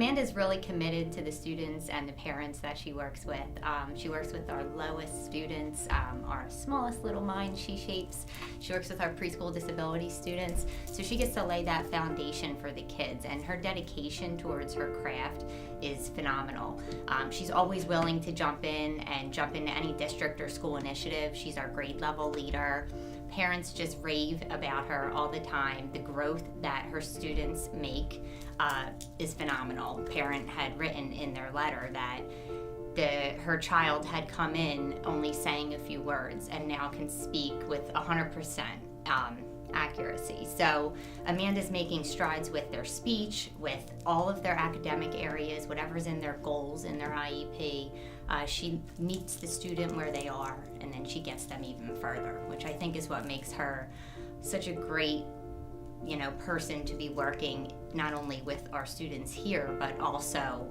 Amanda's really committed to the students and the parents that she works with. She works with our lowest students, our smallest little mind she shapes. She works with our preschool disability students. So she gets to lay that foundation for the kids, and her dedication towards her craft is phenomenal. She's always willing to jump into any district or school initiative. She's our grade level leader. Parents just rave about her all the time. The growth that her students make is phenomenal. Parent had written in their letter that her child had come in only saying a few words and now can speak with 100% accuracy. So Amanda's making strides with their speech, with all of their academic areas, whatever's in their goals in their IEP. She meets the student where they are, and then she gets them even further, which I think is what makes her such a great, person to be working not only with our students here, but also,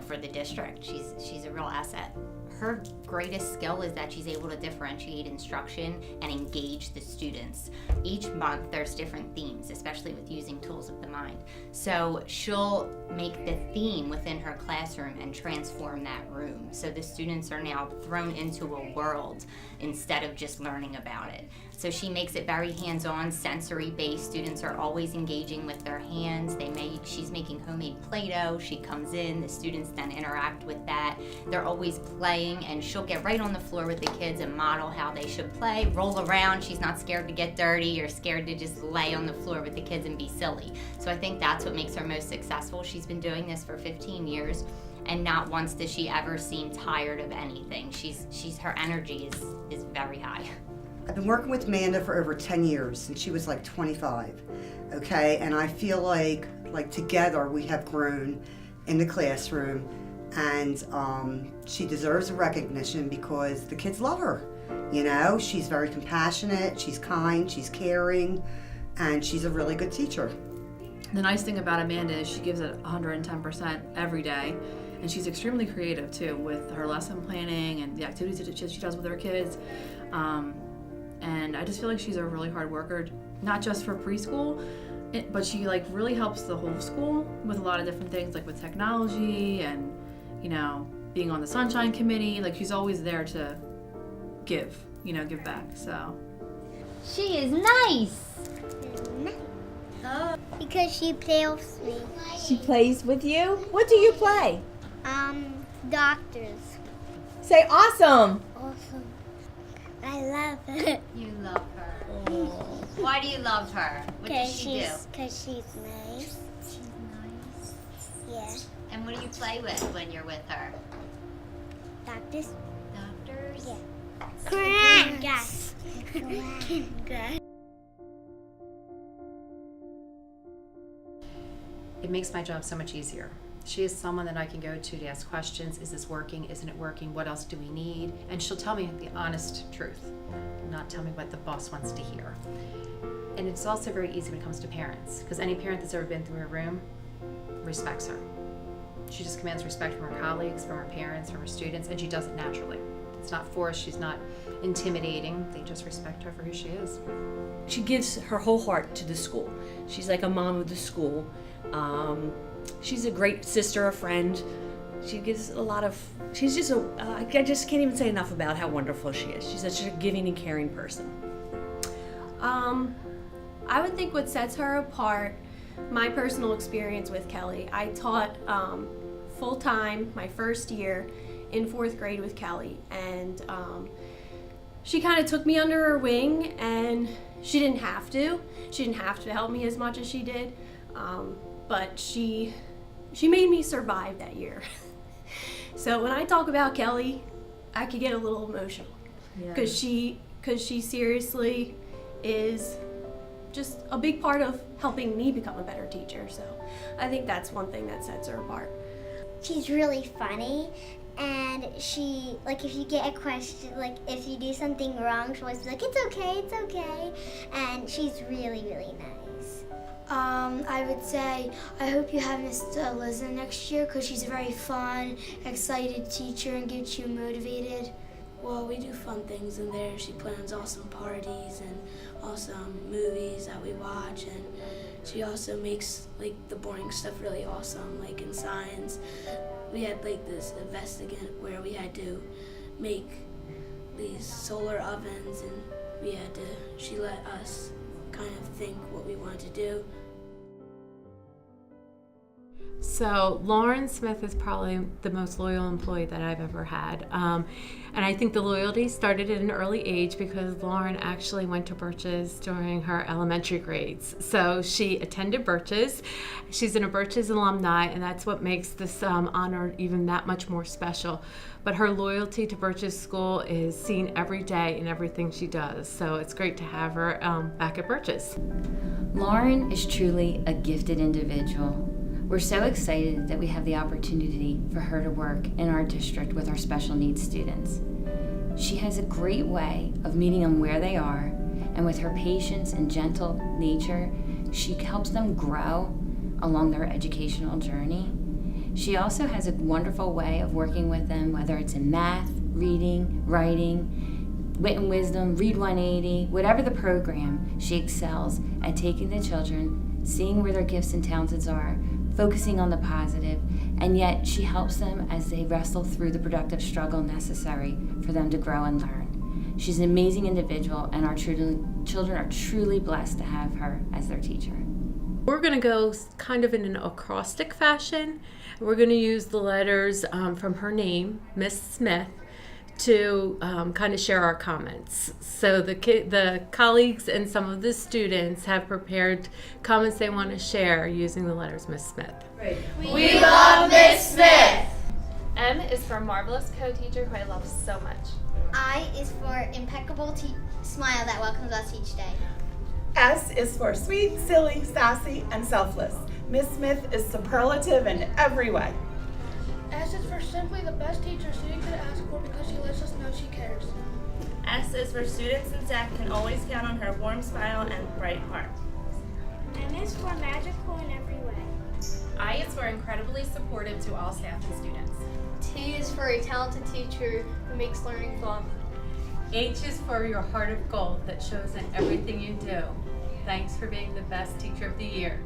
for the district. She's a real asset. Her greatest skill is that she's able to differentiate instruction and engage the students. Each month there's different themes, especially with using tools of the mind. So she'll make the theme within her classroom and transform that room. So the students are now thrown into a world instead of just learning about it. So she makes it very hands-on, sensory-based. Students are always engaging with their hands. She's making homemade Play-Doh. She comes in, the students then interact with that. They're always playing, and she'll get right on the floor with the kids and model how they should play, roll around. She's not scared to get dirty or scared to just lay on the floor with the kids and be silly. So I think that's what makes her most successful. She's been doing this for 15 years, and not once does she ever seem tired of anything. Her energy is very high. I've been working with Amanda for over 10 years, and she was like 25, okay? And I feel like together we have grown in the classroom, and she deserves a recognition because the kids love her. She's very compassionate, she's kind, she's caring, and she's a really good teacher. The nice thing about Amanda is she gives it 110% every day, and she's extremely creative too with her lesson planning and the activities that she does with her kids. And I just feel like she's a really hard worker, not just for preschool, but she really helps the whole school with a lot of different things, like with technology and, being on the Sunshine Committee. She's always there to give back, so. She is nice. Oh. Because she plays with me. She plays with you? What do you play? Doctors. Say awesome. Awesome. I love her. You love her. Oh. Why do you love her? What does she do? Because she's nice. She's nice. Yeah. And what do you play with when you're with her? Doctors. Doctors? Yeah. Correct. Yes. Good. It makes my job so much easier. She is someone that I can go to ask questions. Is this working? Isn't it working? What else do we need? And she'll tell me the honest truth, not tell me what the boss wants to hear. And it's also very easy when it comes to parents, because any parent that's ever been through her room respects her. She just commands respect from her colleagues, from her parents, from her students, and she does it naturally. It's not forced, she's not intimidating. They just respect her for who she is. She gives her whole heart to the school. She's like a mom of the school. She's a great sister, a friend. She gives a lot of, she's just I just can't even say enough about how wonderful she is. She's such a giving and caring person. I would think what sets her apart, my personal experience with Kelly. I taught full-time my first year in 4th grade with Kelly, and she kind of took me under her wing, and she didn't have to. She didn't have to help me as much as she did. But she made me survive that year. So when I talk about Kelly, I could get a little emotional, because she seriously is just a big part of helping me become a better teacher. So I think that's one thing that sets her apart. She's really funny, and she, if you get a question, if you do something wrong, she'll always be like, it's okay, and she's really, really nice. I would say I hope you have Miss Liza next year, because she's a very fun, excited teacher and gets you motivated. Well, we do fun things in there. She plans awesome parties and awesome movies that we watch, and she also makes like the boring stuff really awesome. Like in science, we had like this investigate where we had to make these solar ovens, and she let us kind of think what we wanted to do. So Lauren Smith is probably the most loyal employee that I've ever had. And I think the loyalty started at an early age because Lauren actually went to Birches during her elementary grades. So she attended Birches. She's a Birches alumni, and that's what makes this honor even that much more special. But her loyalty to Birches School is seen every day in everything she does. So it's great to have her back at Birches. Lauren is truly a gifted individual. We're so excited that we have the opportunity for her to work in our district with our special needs students. She has a great way of meeting them where they are, and with her patience and gentle nature, she helps them grow along their educational journey. She also has a wonderful way of working with them, whether it's in math, reading, writing, wit and wisdom, Read 180, whatever the program, she excels at taking the children, seeing where their gifts and talents are, focusing on the positive, and yet she helps them as they wrestle through the productive struggle necessary for them to grow and learn. She's an amazing individual, and our children are truly blessed to have her as their teacher. We're going to go kind of in an acrostic fashion. We're going to use the letters from her name, Miss Smith, to kind of share our comments. So the colleagues and some of the students have prepared comments they want to share using the letters Miss Smith. We love Miss Smith. M is for marvelous co-teacher who I love so much. I is for impeccable smile that welcomes us each day. S is for sweet, silly, sassy, and selfless. Miss Smith is superlative in every way. S is for simply the best teacher student could ask for because she lets us know she cares. S is for students and staff can always count on her warm smile and bright heart. M is for magical in every way. I is for incredibly supportive to all staff and students. T is for a talented teacher who makes learning fun. H is for your heart of gold that shows in everything you do. Thanks for being the best teacher of the year.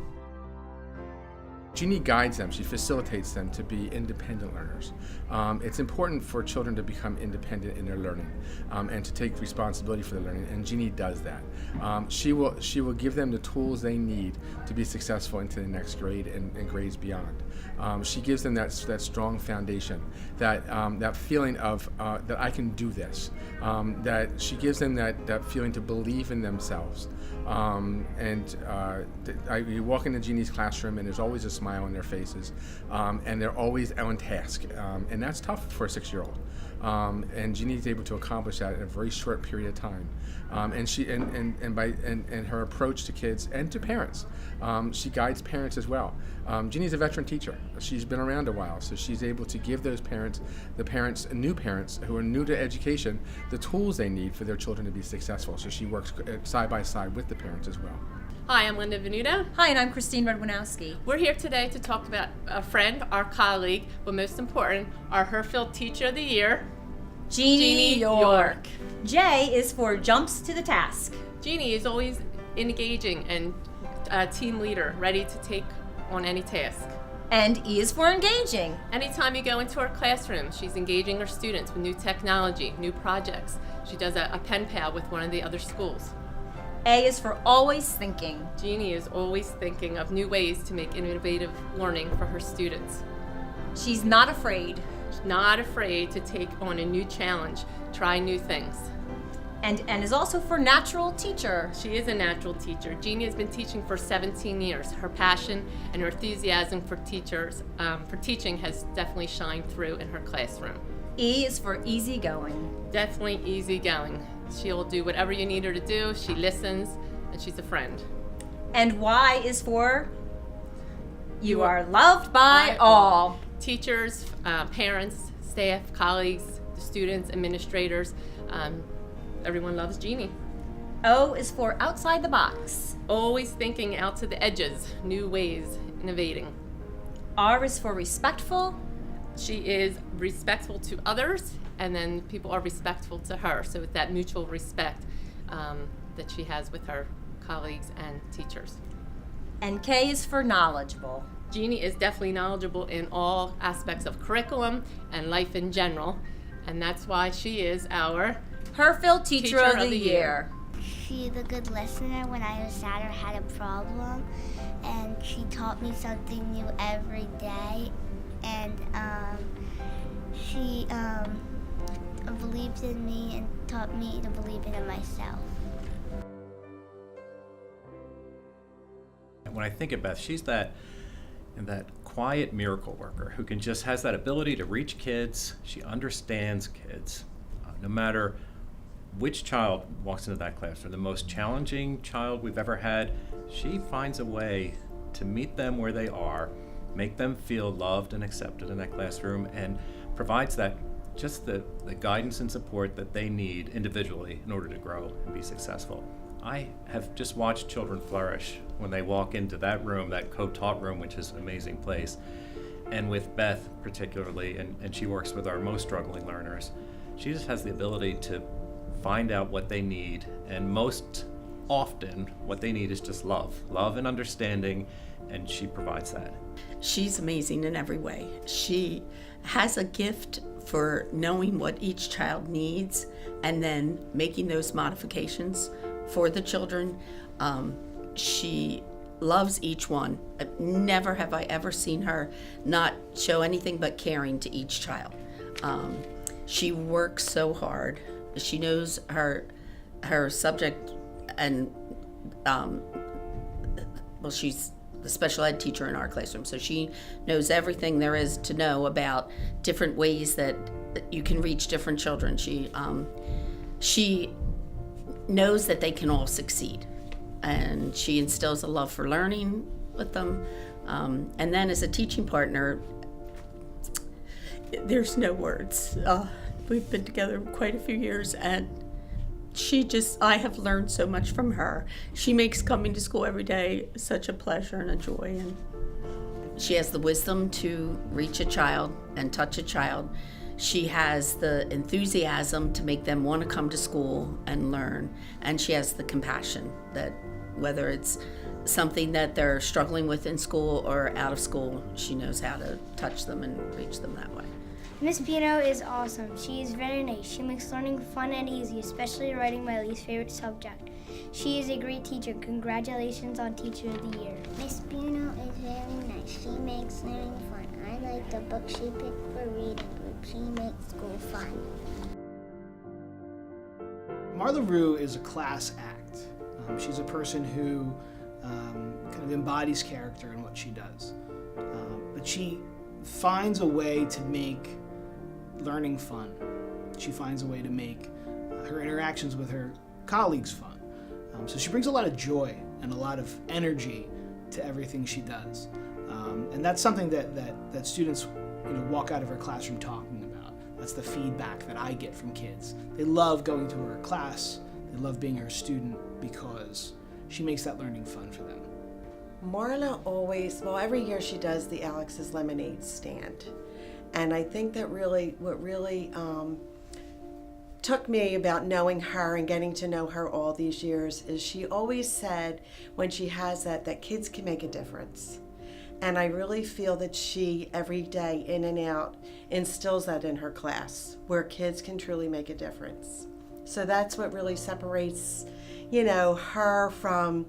Jeannie guides them, she facilitates them to be independent learners. It's important for children to become independent in their learning and to take responsibility for their learning, and Jeannie does that. She will give them the tools they need to be successful into the next grade and grades beyond. She gives them that strong foundation, that feeling of that I can do this, that she gives them that feeling to believe in themselves. You walk into Jeannie's classroom and there's always a smile on their faces, and they're always on task, and that's tough for a 6-year-old. And Jeannie's able to accomplish that in a very short period of time. And her approach to kids and to parents, she guides parents as well. Jeannie's a veteran teacher. She's been around a while, so she's able to give those parents, new parents who are new to education, the tools they need for their children to be successful. So she works side by side with the parents as well. Hi, I'm Linda Venuto. Hi, and I'm Christine Redwanowski. We're here today to talk about a friend, our colleague, but most important, our Herfield Teacher of the Year, Jeannie York. J is for jumps to the task. Jeannie is always engaging and a team leader, ready to take on any task. And E is for engaging. Anytime you go into her classroom, she's engaging her students with new technology, new projects. She does a pen pal with one of the other schools. A is for always thinking. Jeannie is always thinking of new ways to make innovative learning for her students. She's not afraid. She's not afraid to take on a new challenge, try new things. And N is also for natural teacher. She is a natural teacher. Jeannie has been teaching for 17 years. Her passion and her enthusiasm for teaching has definitely shined through in her classroom. E is for easygoing. Definitely easygoing. She'll do whatever you need her to do. She listens, and she's a friend. And Y is for you are loved by all. Teachers, parents, staff, colleagues, the students, administrators. Everyone loves Jeannie. O is for outside the box. Always thinking out to the edges, new ways, innovating. R is for respectful. She is respectful to others and then people are respectful to her. So it's that mutual respect that she has with her colleagues and teachers. And K is for knowledgeable. Jeannie is definitely knowledgeable in all aspects of curriculum and life in general, and that's why she is our Herfield Teacher of the Year. She's a good listener when I was sad or had a problem, and she taught me something new every day, and she believed in me and taught me to believe in myself. When I think of Beth, she's that quiet miracle worker who has that ability to reach kids. She understands kids. No matter which child walks into that classroom, the most challenging child we've ever had, she finds a way to meet them where they are, make them feel loved and accepted in that classroom, and provides that just the guidance and support that they need individually in order to grow and be successful. I have just watched children flourish when they walk into that room, that co-taught room, which is an amazing place. And with Beth particularly, and she works with our most struggling learners, she just has the ability to find out what they need, and most often what they need is just love and understanding, and she provides that. She's amazing in every way. She has a gift for knowing what each child needs and then making those modifications for the children. She loves each one. Never have I ever seen her not show anything but caring to each child. She works so hard. She knows her subject, and she's the special ed teacher in our classroom, so she knows everything there is to know about different ways that you can reach different children. She knows that they can all succeed, and she instills a love for learning with them. And then as a teaching partner, there's no words. We've been together quite a few years, and I have learned so much from her. She makes coming to school every day such a pleasure and a joy. And she has the wisdom to reach a child and touch a child. She has the enthusiasm to make them want to come to school and learn. And she has the compassion that whether it's something that they're struggling with in school or out of school, she knows how to touch them and reach them that way. Miss Pino is awesome. She is very nice. She makes learning fun and easy, especially writing my least favorite subject. She is a great teacher. Congratulations on Teacher of the Year. Miss Pino is very nice. She makes learning fun. I like the book she picked for reading group. She makes school fun. Marla Rue is a class act. She's a person who kind of embodies character in what she does. But she finds a way to make learning fun. She finds a way to make her interactions with her colleagues fun. So she brings a lot of joy and a lot of energy to everything she does. And that's something that students walk out of her classroom talking about. That's the feedback that I get from kids. They love going to her class. They love being her student because she makes that learning fun for them. Marla every year she does the Alex's Lemonade stand. And I think that what really took me about knowing her and getting to know her all these years is she always said when she has that kids can make a difference. And I really feel that she, every day in and out, instills that in her class, where kids can truly make a difference. So that's what really separates, her from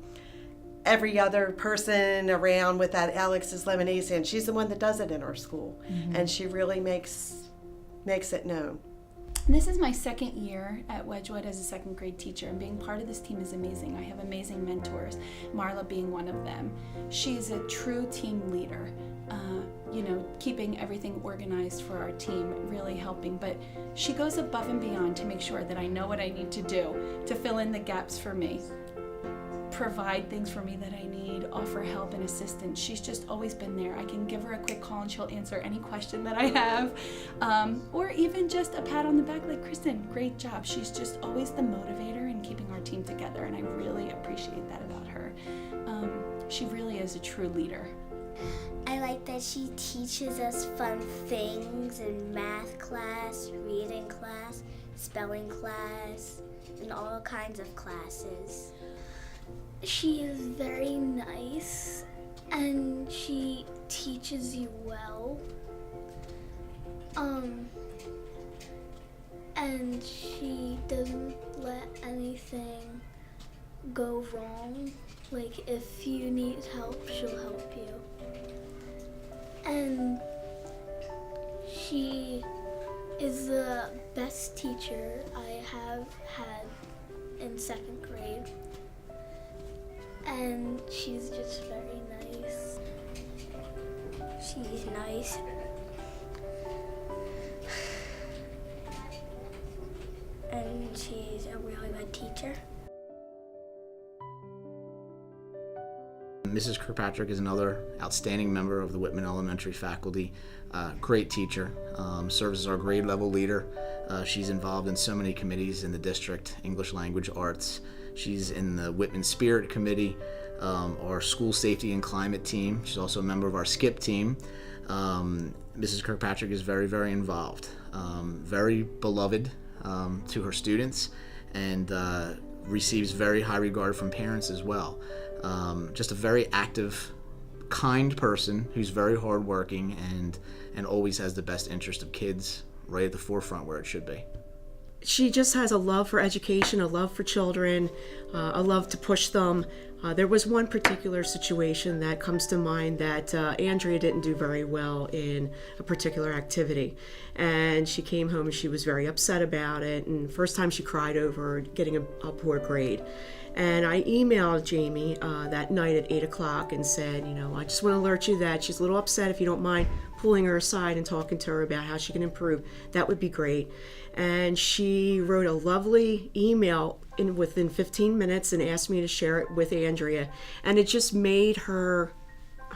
every other person around with that Alex's Lemonade stand. She's the one that does it in our school, and she really makes it known. This is my second year at Wedgwood as a second grade teacher, and being part of this team is amazing. I have amazing mentors, Marla being one of them. She's a true team leader, keeping everything organized for our team, really helping, but she goes above and beyond to make sure that I know what I need to do to fill in the gaps for me, provide things for me that I need, offer help and assistance. She's just always been there. I can give her a quick call and she'll answer any question that I have, or even just a pat on the back like, Kristen, great job. She's just always the motivator in keeping our team together, and I really appreciate that about her. She really is a true leader. I like like that she teaches us fun things in math class, reading class, spelling class, and all kinds of classes. She is very nice and she teaches you well. And she doesn't let anything go wrong. Like if you need help, she'll help you. And she is the best teacher I have had in 2nd grade. And she's just very nice. She's nice. And she's a really good teacher. Mrs. Kirkpatrick is another outstanding member of the Whitman Elementary faculty. Great teacher, serves as our grade level leader. She's involved in so many committees in the district, English language arts. She's in the Whitman Spirit Committee, our school safety and climate team. She's also a member of our SKIP team. Mrs. Kirkpatrick is very, very involved, very beloved to her students, and receives very high regard from parents as well. Just a very active, kind person who's very hardworking and always has the best interest of kids right at the forefront where it should be. She just has a love for education, a love for children, a love to push them. There was one particular situation that comes to mind that Andrea didn't do very well in a particular activity. And she came home and she was very upset about it. And first time she cried over getting a poor grade. And I emailed Jamie that night at 8 o'clock and said, I just want to alert you that she's a little upset. If you don't mind pulling her aside and talking to her about how she can improve, that would be great. And she wrote a lovely email within 15 minutes and asked me to share it with Andrea. And it just made her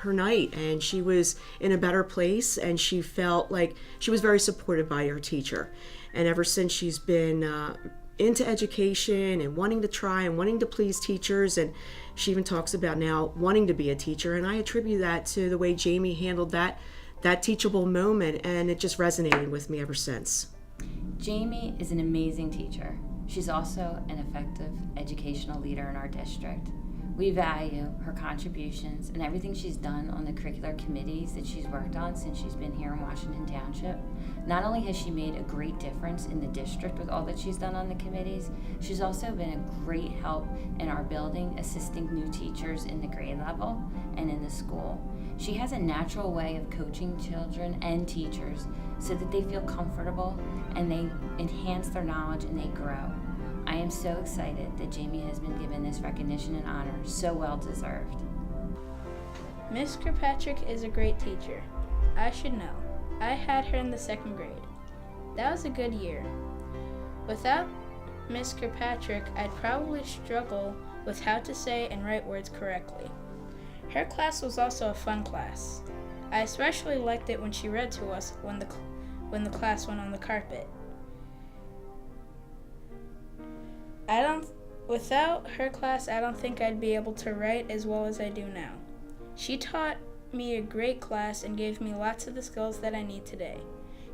night, and she was in a better place, and she felt like she was very supported by her teacher. And ever since, she's been into education and wanting to try and wanting to please teachers, and she even talks about now wanting to be a teacher. And I attribute that to the way Jamie handled that teachable moment, and it just resonated with me ever since. Jamie is an amazing teacher. She's also an effective educational leader in our district. We value her contributions and everything she's done on the curricular committees that she's worked on since she's been here in Washington Township. Not only has she made a great difference in the district with all that she's done on the committees, she's also been a great help in our building, assisting new teachers in the grade level and in the school. She has a natural way of coaching children and teachers so that they feel comfortable and they enhance their knowledge and they grow. I am so excited that Jamie has been given this recognition and honor, so well deserved. Miss Kirkpatrick is a great teacher. I should know. I had her in the 2nd grade. That was a good year. Without Miss Kirkpatrick, I'd probably struggle with how to say and write words correctly. Her class was also a fun class. I especially liked it when she read to us when the class went on the carpet. Without her class, I don't think I'd be able to write as well as I do now. She taught me a great class and gave me lots of the skills that I need today.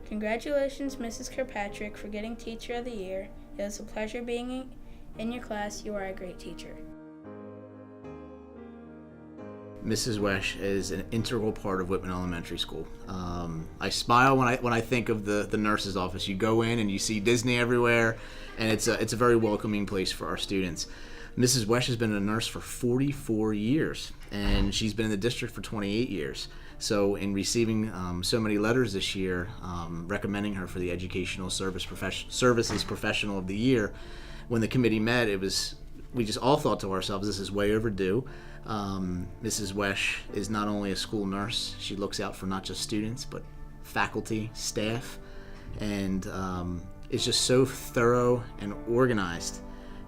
Congratulations, Mrs. Kirkpatrick, for getting Teacher of the Year. It was a pleasure being in your class. You are a great teacher. Mrs. Wesh is an integral part of Whitman Elementary School. I smile when I think of the nurse's office. You go in and you see Disney everywhere, and it's a very welcoming place for our students. Mrs. Wesh has been a nurse for 44 years, and she's been in the district for 28 years. So in receiving so many letters this year recommending her for the Educational Services Professional of the Year, when the committee met, we just all thought to ourselves, this is way overdue. Mrs. Wesh is not only a school nurse, she looks out for not just students, but faculty, staff, and is just so thorough and organized,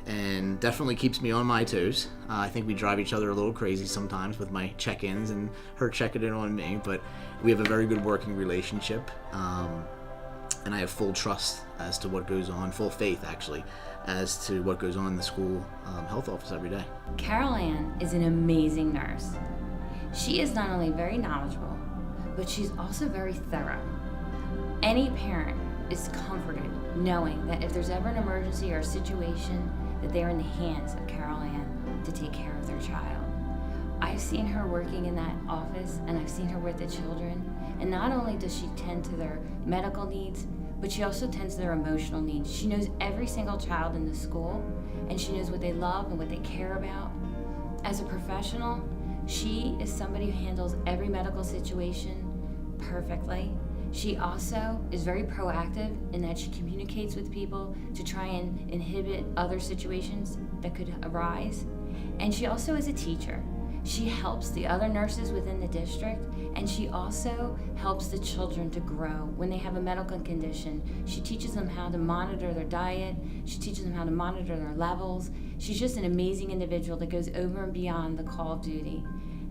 and definitely keeps me on my toes. I think we drive each other a little crazy sometimes with my check-ins and her checking in on me, but we have a very good working relationship, and I have full trust as to what goes on, full faith actually, as to what goes on in the school health office every day. Carol Ann is an amazing nurse. She is not only very knowledgeable, but she's also very thorough. Any parent is comforted knowing that if there's ever an emergency or a situation, that they're in the hands of Carol Ann to take care of their child. I've seen her working in that office, and I've seen her with the children, and not only does she tend to their medical needs, but she also tends to their emotional needs. She knows every single child in the school, and she knows what they love and what they care about. As a professional, she is somebody who handles every medical situation perfectly. She also is very proactive in that she communicates with people to try and inhibit other situations that could arise. And she also is a teacher. She helps the other nurses within the district, and she also helps the children to grow. When they have a medical condition, she teaches them how to monitor their diet. She teaches them how to monitor their levels. She's just an amazing individual that goes over and beyond the call of duty.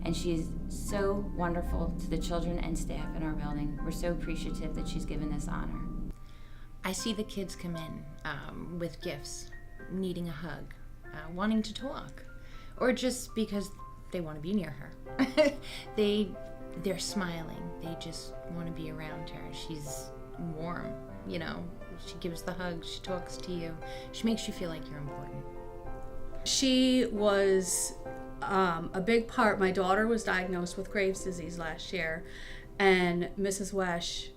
And she is so wonderful to the children and staff in our building. We're so appreciative that she's given this honor. I see the kids come in with gifts, needing a hug, wanting to talk, or just because they want to be near her. They're smiling. They just want to be around her. She's warm, you know. She gives the hugs. She talks to you. She makes you feel like you're important. She was a big part. My daughter was diagnosed with Graves' disease last year, and Mrs. Wesh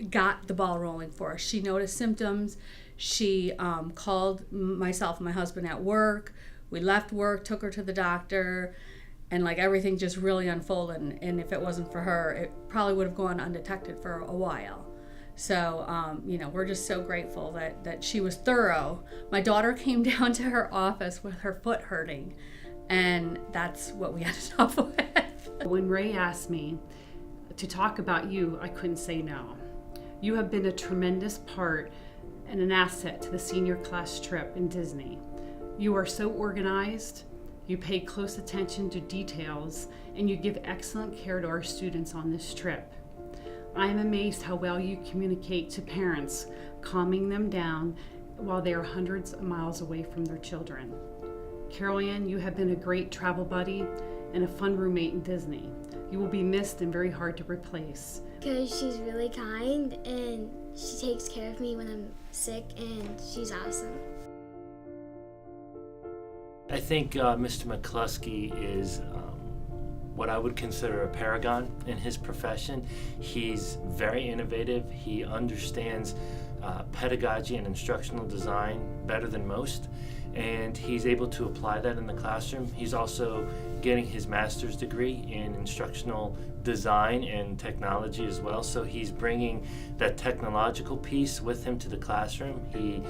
got the ball rolling for us. She noticed symptoms. She called myself and my husband at work. We left work, took her to the doctor, and like everything just really unfolded. And if it wasn't for her, it probably would have gone undetected for a while. So, you know, we're just so grateful that she was thorough. My daughter came down to her office with her foot hurting, and that's what we ended up with. When Ray asked me to talk about you, I couldn't say no. You have been a tremendous part and an asset to the senior class trip in Disney. You are so organized, you pay close attention to details, and you give excellent care to our students on this trip. I am amazed how well you communicate to parents, calming them down while they are hundreds of miles away from their children. Carol Ann, you have been a great travel buddy and a fun roommate in Disney. You will be missed and very hard to replace. Because she's really kind and she takes care of me when I'm sick, and she's awesome. I think Mr. McCluskey is what I would consider a paragon in his profession. He's very innovative. He understands pedagogy and instructional design better than most, and he's able to apply that in the classroom. He's also getting his master's degree in instructional design and technology as well, so he's bringing that technological piece with him to the classroom. He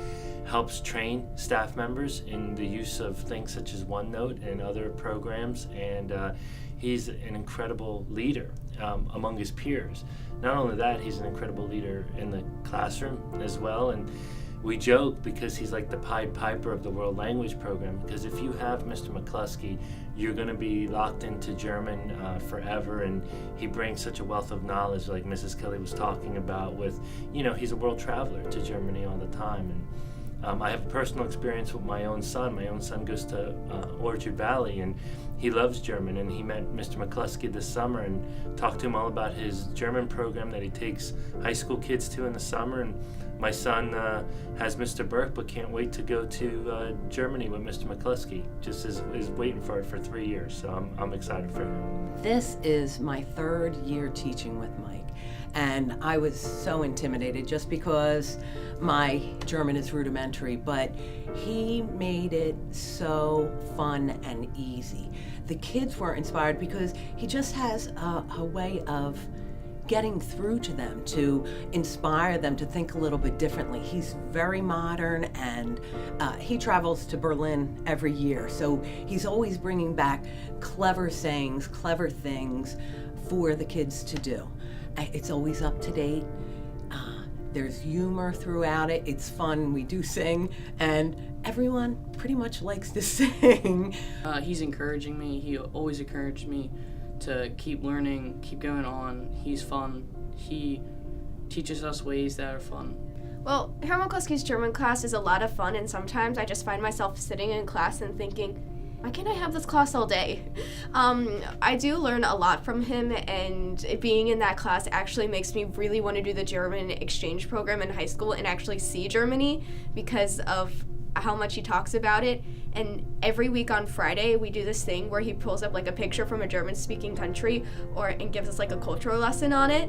helps train staff members in the use of things such as OneNote and other programs, and he's an incredible leader among his peers. Not only that, he's an incredible leader in the classroom as well, and we joke because he's like the Pied Piper of the World Language Program, because if you have Mr. McCluskey, you're going to be locked into German forever, and he brings such a wealth of knowledge, like Mrs. Kelly was talking about with, you know, he's a world traveler to Germany all the time. And I have a personal experience with my own son. My own son goes to Orchard Valley, and he loves German, and he met Mr. McCluskey this summer and talked to him all about his German program that he takes high school kids to in the summer. And my son has Mr. Burke, but can't wait to go to Germany with Mr. McCluskey. Just is waiting for it for 3 years, so I'm excited for him. This is my 3rd year teaching with Mike, and I was so intimidated just because my German is rudimentary, but he made it so fun and easy. The kids were inspired because he just has a way of getting through to them, to inspire them to think a little bit differently. He's very modern, and he travels to Berlin every year, so he's always bringing back clever sayings, clever things for the kids to do. It's always up to date. There's humor throughout it. It's fun. We do sing, and everyone pretty much likes to sing. He's encouraging me. He always encouraged me to keep learning, keep going on. He's fun. He teaches us ways that are fun. Well, Herr McCluskey's German class is a lot of fun, and sometimes I just find myself sitting in class and thinking, why can't I have this class all day? I do learn a lot from him, and being in that class actually makes me really want to do the German exchange program in high school and actually see Germany because of how much he talks about it. And every week on Friday, we do this thing where he pulls up like a picture from a German-speaking country and gives us like a cultural lesson on it.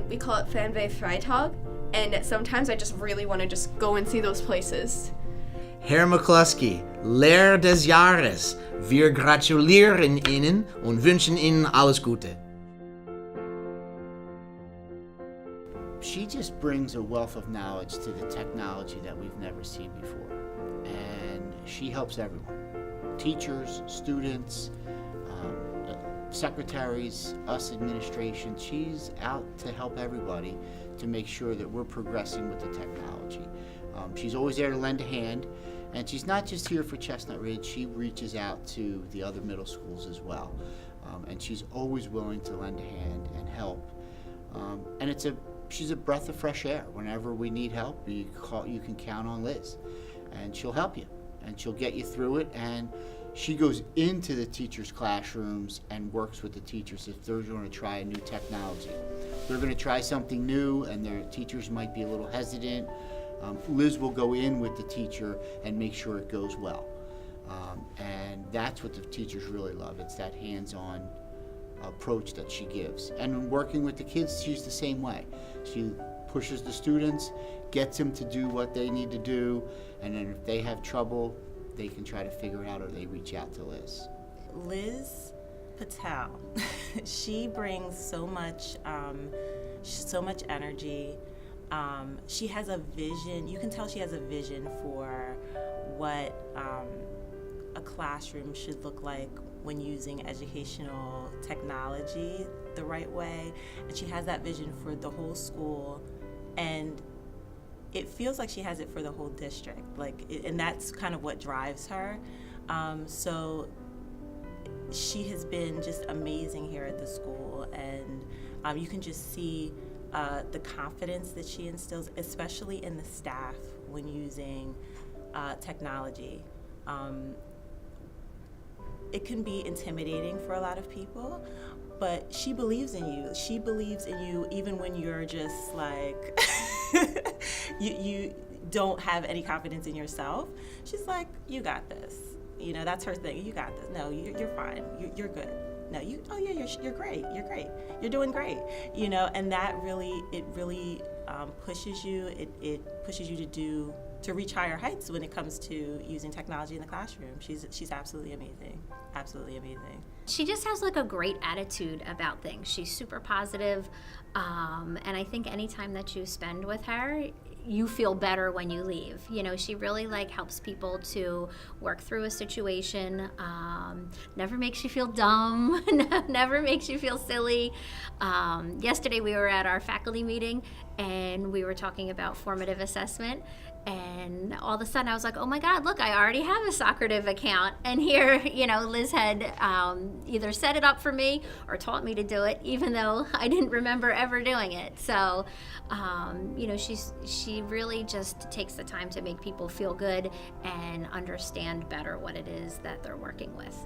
We call it Fernweh Freitag, and sometimes I just really want to just go and see those places. Herr McCluskey, Lehrer des Jahres. Wir gratulieren Ihnen und wünschen Ihnen alles Gute. She just brings a wealth of knowledge to the technology that we've never seen before. And she helps everyone. Teachers, students, secretaries, us administration. She's out to help everybody to make sure that we're progressing with the technology. She's always there to lend a hand, and she's not just here for Chestnut Ridge. She reaches out to the other middle schools as well, and she's always willing to lend a hand and help. And she's a breath of fresh air. Whenever we need help, you can count on Liz, and she'll help you, and she'll get you through it. And she goes into the teachers' classrooms and works with the teachers if they're going to try a new technology. They're going to try something new, and their teachers might be a little hesitant. Liz will go in with the teacher and make sure it goes well. And that's what the teachers really love. It's that hands-on approach that she gives. And when working with the kids, she's the same way. She pushes the students, gets them to do what they need to do, and then if they have trouble, they can try to figure it out, or they reach out to Liz. Liz Patel, she brings so much energy. She has a vision. You can tell she has a vision for what a classroom should look like when using educational technology the right way. And she has that vision for the whole school, and it feels like she has it for the whole district. And that's kind of what drives her. So she has been just amazing here at the school, and you can just see the confidence that she instills, especially in the staff when using technology. It can be intimidating for a lot of people, but she believes in you. She believes in you even when you're just like, you don't have any confidence in yourself. She's like, you got this. You know, that's her thing. You got this. No, you're fine. You're good. No, you're great. You're great. You're doing great. You know, and that really pushes you. It pushes you to reach higher heights when it comes to using technology in the classroom. She's absolutely amazing. Absolutely amazing. She just has like a great attitude about things. She's super positive, and I think anytime that you spend with her, you feel better when you leave. You know, she really helps people to work through a situation, never makes you feel dumb, never makes you feel silly. Yesterday we were at our faculty meeting and we were talking about formative assessment, and all of a sudden I was like, oh my God, look, I already have a Socrative account. And here, Liz had either set it up for me or taught me to do it, even though I didn't remember ever doing it. So, she really just takes the time to make people feel good and understand better what it is that they're working with.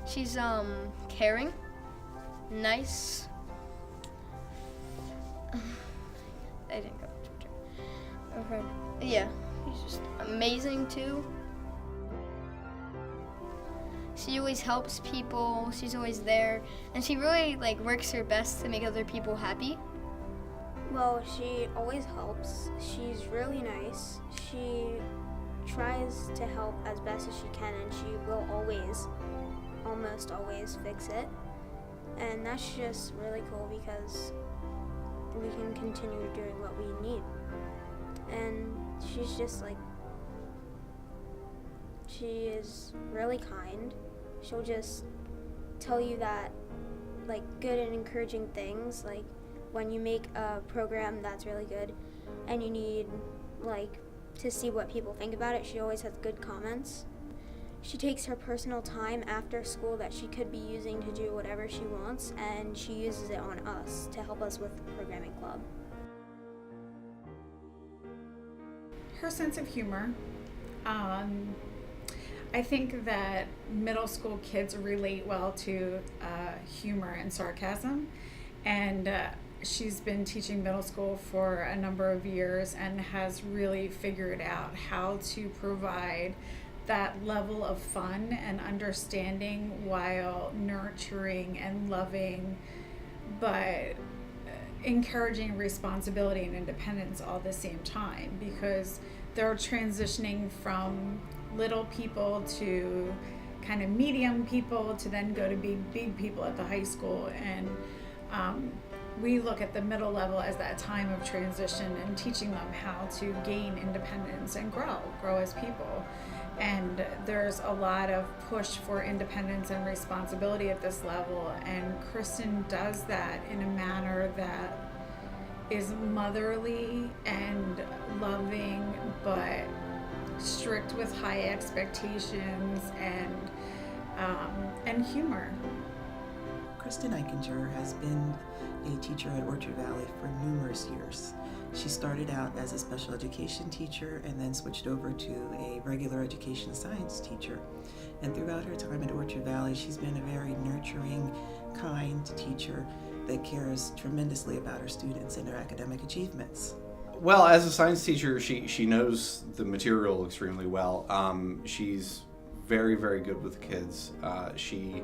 She's caring, nice. I didn't go to her. Yeah, she's just amazing too. She always helps people. She's always there, and she really works her best to make other people happy. Well, she always helps. She's really nice. She tries to help as best as she can, and she will almost always fix it. And that's just really cool because we can continue doing what we need. And she's just she is really kind. She'll just tell you that good and encouraging things, when you make a program that's really good and you need to see what people think about it, she always has good comments. She takes her personal time after school that she could be using to do whatever she wants, and she uses it on us to help us with the programming club. Her sense of humor. I think that middle school kids relate well to humor and sarcasm, and she's been teaching middle school for a number of years and has really figured out how to provide that level of fun and understanding while nurturing and loving, but encouraging responsibility and independence all at the same time, because they're transitioning from little people to kind of medium people to then go to big people at the high school. And we look at the middle level as that time of transition and teaching them how to gain independence and grow as people. And there's a lot of push for independence and responsibility at this level, and Kristen does that in a manner that is motherly and loving, but strict with high expectations and humor. Kristen Eichinger has been a teacher at Orchard Valley for numerous years. She started out as a special education teacher and then switched over to a regular education science teacher. And throughout her time at Orchard Valley, she's been a very nurturing, kind teacher that cares tremendously about her students and their academic achievements. Well, as a science teacher, she knows the material extremely well. She's very, very good with kids. She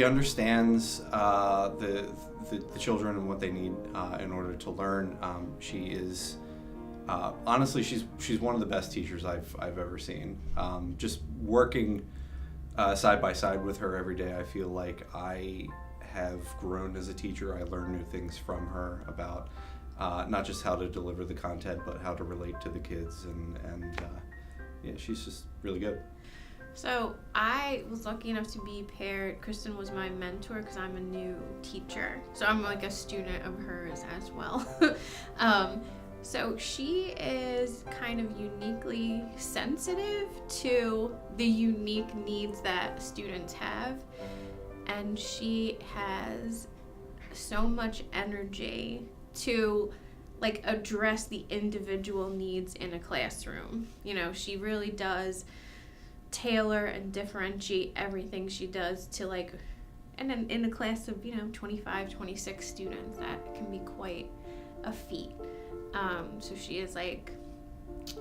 understands the children and what they need in order to learn. She is honestly, she's one of the best teachers I've ever seen. Just working side by side with her every day, I feel like I have grown as a teacher. I learn new things from her about not just how to deliver the content, but how to relate to the kids, and yeah, she's just really good. So I was lucky enough to be paired. Kristen was my mentor because I'm a new teacher. So I'm like a student of hers as well. So she is kind of uniquely sensitive to the unique needs that students have. And she has so much energy to like address the individual needs in a classroom. You know, she really does tailor and differentiate everything she does to like, and then in a class of 25, 26 students, that can be quite a feat. So she is like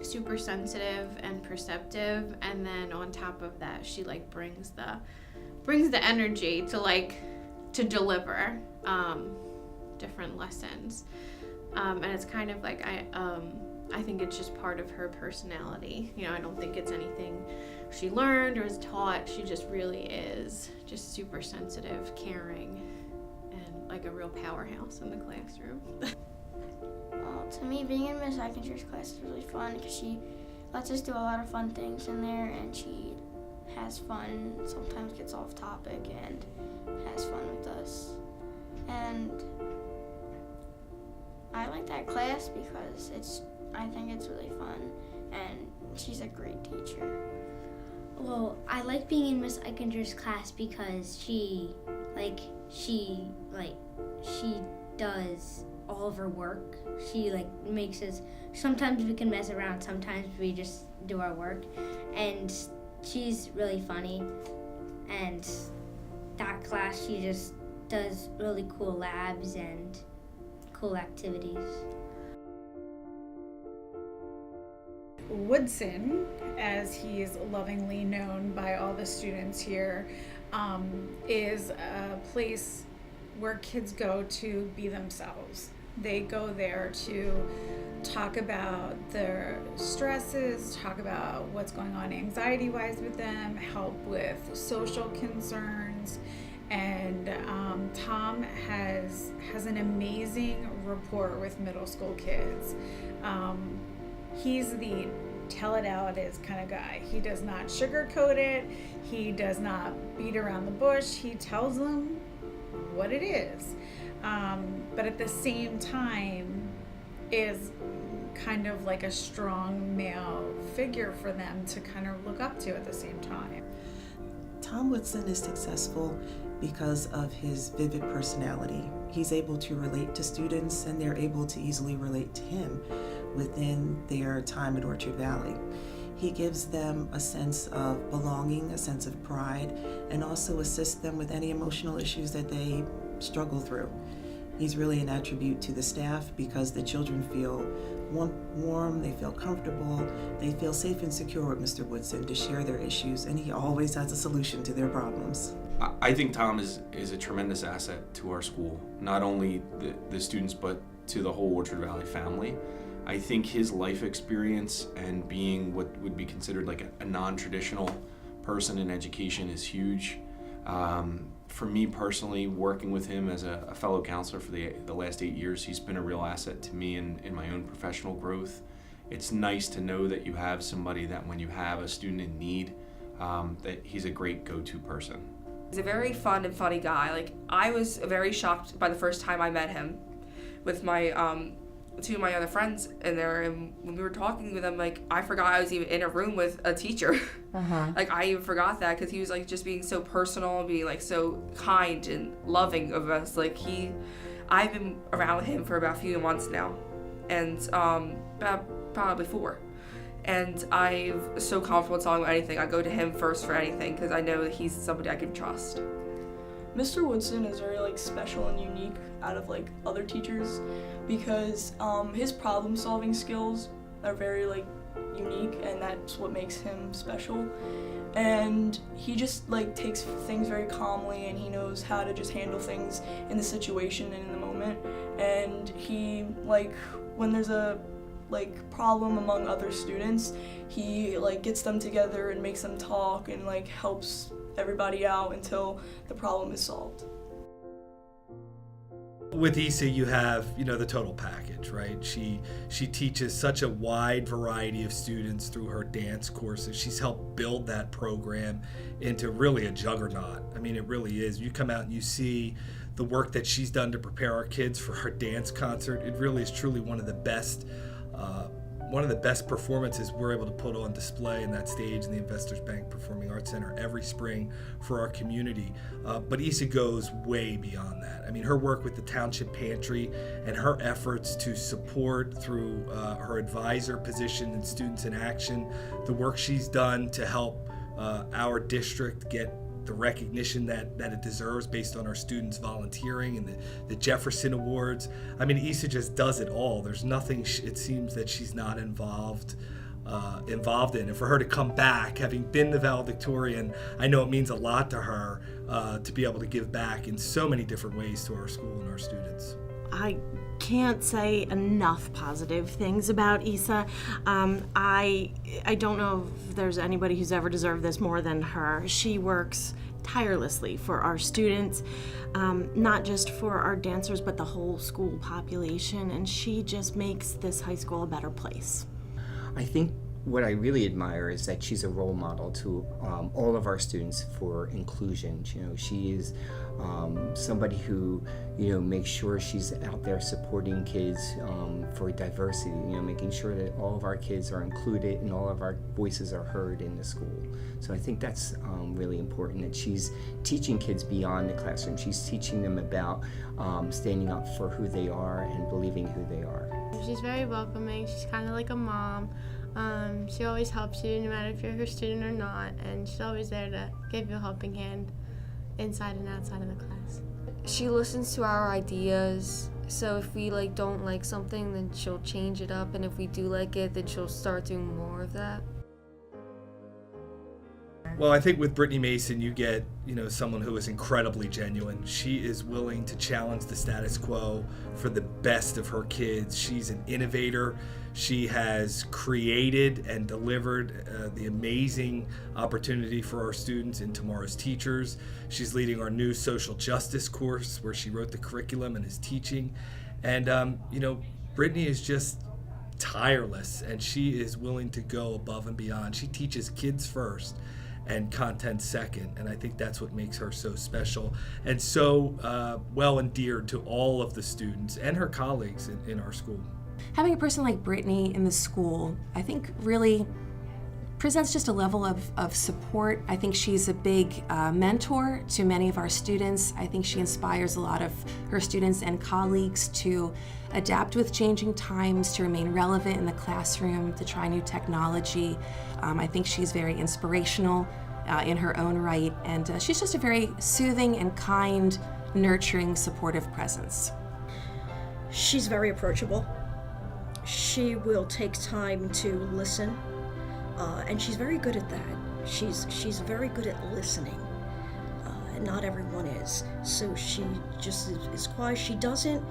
super sensitive and perceptive, and then on top of that, she like brings the energy to deliver different lessons, and it's kind of like I think it's just part of her personality. I don't think it's anything she learned or is taught. She just really is just super sensitive, caring, and like a real powerhouse in the classroom. To me, being in Miss Eichinger's class is really fun because she lets us do a lot of fun things in there, and she has fun, sometimes gets off topic and has fun with us. And I like that class because I think it's really fun, and she's a great teacher. Well, I like being in Miss Eichinger's class because she does all of her work. She makes us, sometimes we can mess around, sometimes we just do our work, and she's really funny. And that class, she just does really cool labs and cool activities. Woodson, as he is lovingly known by all the students here, is a place where kids go to be themselves. They go there to talk about their stresses, talk about what's going on anxiety-wise with them, help with social concerns. And Tom has an amazing rapport with middle school kids. He's the tell it how it is kind of guy. He does not sugarcoat it. He does not beat around the bush. He tells them what it is. But at the same time is kind of like a strong male figure for them to kind of look up to at the same time. Tom Woodson is successful because of his vivid personality. He's able to relate to students, and they're able to easily relate to him. within their time at Orchard Valley. He gives them a sense of belonging, a sense of pride, and also assists them with any emotional issues that they struggle through. He's really an attribute to the staff because the children feel warm, they feel comfortable, they feel safe and secure with Mr. Woodson to share their issues, and he always has a solution to their problems. I think Tom is a tremendous asset to our school, not only the students, but to the whole Orchard Valley family. I think his life experience and being what would be considered like a non-traditional person in education is huge. For me personally, working with him as a fellow counselor for the last 8 years, he's been a real asset to me in my own professional growth. It's nice to know that you have somebody that when you have a student in need, that he's a great go-to person. He's a very fun and funny guy. Like, I was very shocked by the first time I met him with my two of my other friends in there, and when we were talking with them, like, I forgot I was even in a room with a teacher. Like, I even forgot that because he was like just being so personal, being like so kind and loving of us. Like, I've been around him for about a few months now, and about probably 4. And I'm so comfortable talking about anything. I go to him first for anything because I know that he's somebody I can trust. Mr. Woodson is very special and unique out of other teachers because his problem-solving skills are very unique, and that's what makes him special. And he just takes things very calmly, and he knows how to just handle things in the situation and in the moment. And he when there's a problem among other students, he gets them together and makes them talk and helps everybody out until the problem is solved. With Issa, you have, the total package, right? She teaches such a wide variety of students through her dance courses. She's helped build that program into really a juggernaut. I mean, it really is. You come out and you see the work that she's done to prepare our kids for our dance concert. It really is truly one of the best performances we're able to put on display in that stage in the Investors Bank Performing Arts Center every spring for our community. But Issa goes way beyond that. I mean, her work with the Township Pantry and her efforts to support through her advisor position in Students in Action, the work she's done to help our district get the recognition that it deserves based on our students volunteering and the Jefferson Awards. I mean, Issa just does it all. There's nothing it seems that she's not involved in. And for her to come back, having been the valedictorian, I know it means a lot to her to be able to give back in so many different ways to our school and our students. I can't say enough positive things about Issa. I don't know if there's anybody who's ever deserved this more than her. She works tirelessly for our students, not just for our dancers, but the whole school population, and she just makes this high school a better place. I think what I really admire is that she's a role model to all of our students for inclusion. She is somebody who, makes sure she's out there supporting kids for diversity, making sure that all of our kids are included and all of our voices are heard in the school. So I think that's really important, that she's teaching kids beyond the classroom. She's teaching them about standing up for who they are and believing who they are. She's very welcoming. She's kind of like a mom. She always helps you no matter if you're her student or not, and she's always there to give you a helping hand inside and outside of the class. She listens to our ideas, so if we don't like something, then she'll change it up, and if we do like it, then she'll start doing more of that. Well, I think with Brittany Mason, you get, someone who is incredibly genuine. She is willing to challenge the status quo for the best of her kids. She's an innovator. She has created and delivered the amazing opportunity for our students in Tomorrow's Teachers. She's leading our new social justice course where she wrote the curriculum and is teaching. And, Brittany is just tireless, and she is willing to go above and beyond. She teaches kids first and content second, and I think that's what makes her so special and so well endeared to all of the students and her colleagues in our school. Having a person like Brittany in the school, I think really presents just a level of support. I think she's a big mentor to many of our students. I think she inspires a lot of her students and colleagues to adapt with changing times, to remain relevant in the classroom, to try new technology. I think she's very inspirational in her own right, and she's just a very soothing and kind, nurturing, supportive presence. She's very approachable. She will take time to listen, and she's very good at that. She's very good at listening, and not everyone is. So she just is quiet. She doesn't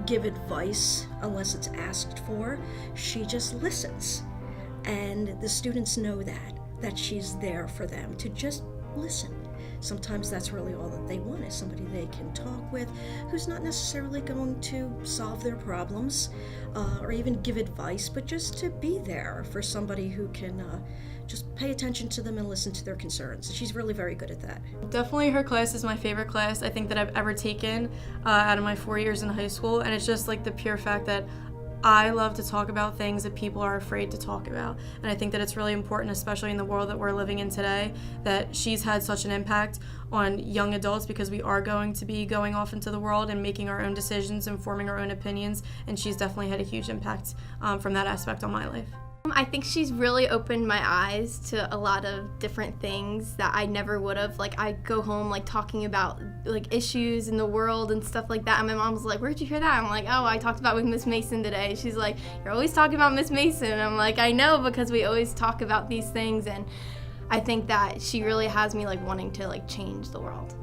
give advice unless it's asked for. She just listens, and the students know that she's there for them to just listen. Sometimes that's really all that they want, is somebody they can talk with who's not necessarily going to solve their problems or even give advice, but just to be there for somebody who can just pay attention to them and listen to their concerns. She's really very good at that. Definitely her class is my favorite class I think that I've ever taken out of my 4 years in high school, and it's just like the pure fact that I love to talk about things that people are afraid to talk about. And I think that it's really important, especially in the world that we're living in today, that she's had such an impact on young adults, because we are going to be going off into the world and making our own decisions and forming our own opinions. And she's definitely had a huge impact from that aspect on my life. I think she's really opened my eyes to a lot of different things that I never would have. Like, I go home like talking about like issues in the world and stuff like that, and my mom's like, "Where'd you hear that?" I'm like, "Oh, I talked about with Miss Mason today." She's like, "You're always talking about Miss Mason." And I'm like, "I know, because we always talk about these things." And I think that she really has me like wanting to like change the world.